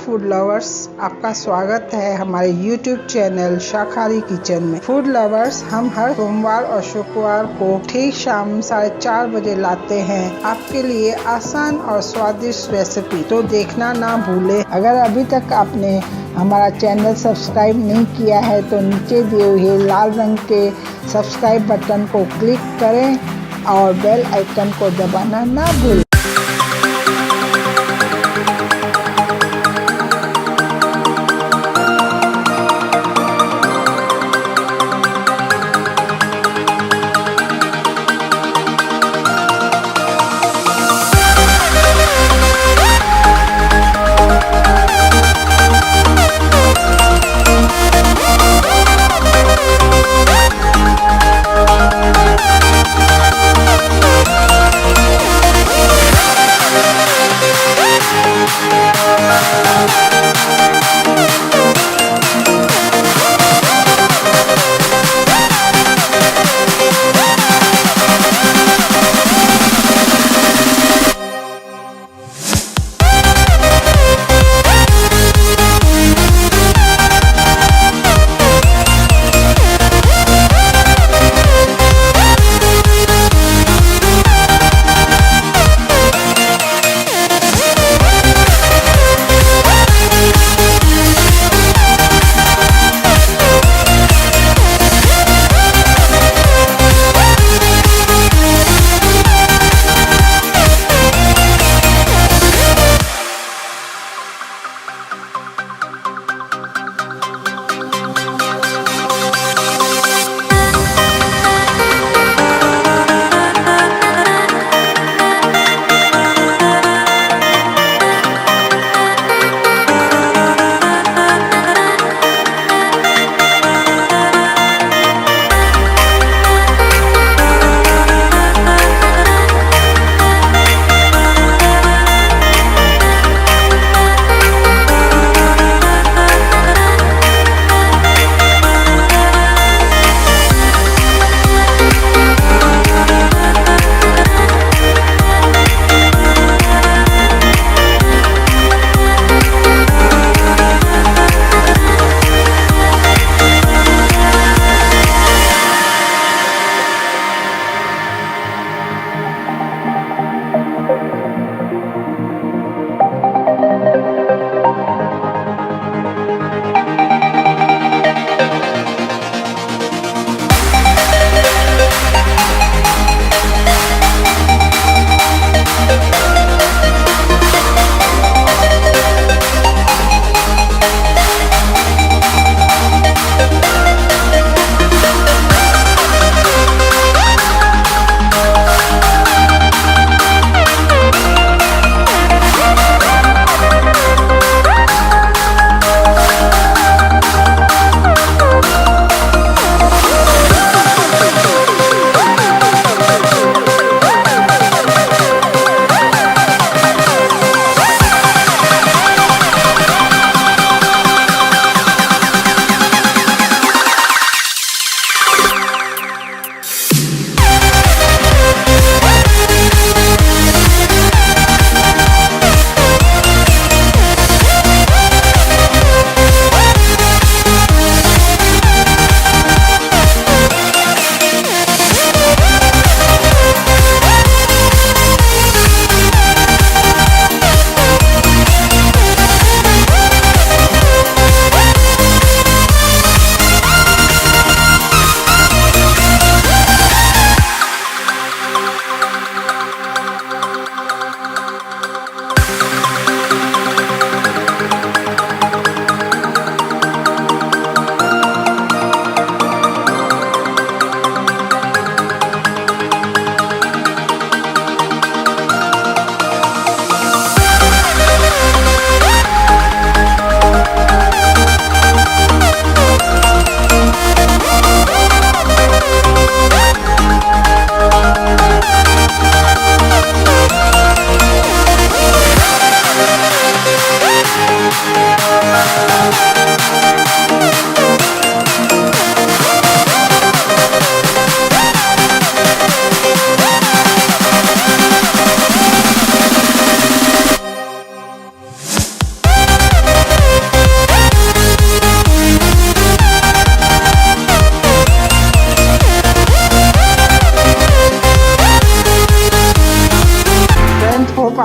Food lovers, आपका स्वागत है हमारे YouTube चैनल शाकाहारी किचन में। फूड लवर्स, हम हर सोमवार और शुक्रवार को ठीक शाम 4:30 बजे लाते हैं आपके लिए आसान और स्वादिष्ट रेसिपी, तो देखना ना भूले। अगर अभी तक आपने हमारा चैनल सब्सक्राइब नहीं किया है तो नीचे दिए हुए लाल रंग के सब्सक्राइब बटन को क्लिक करें और बेल आइकन को दबाना ना भूलें।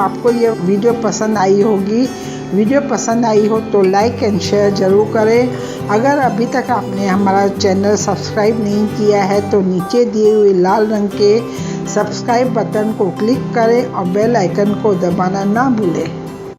आपको ये वीडियो पसंद आई होगी। वीडियो पसंद आई हो तो लाइक एंड शेयर ज़रूर करें। अगर अभी तक आपने हमारा चैनल सब्सक्राइब नहीं किया है तो नीचे दिए हुए लाल रंग के सब्सक्राइब बटन को क्लिक करें और बेल आइकन को दबाना ना भूलें।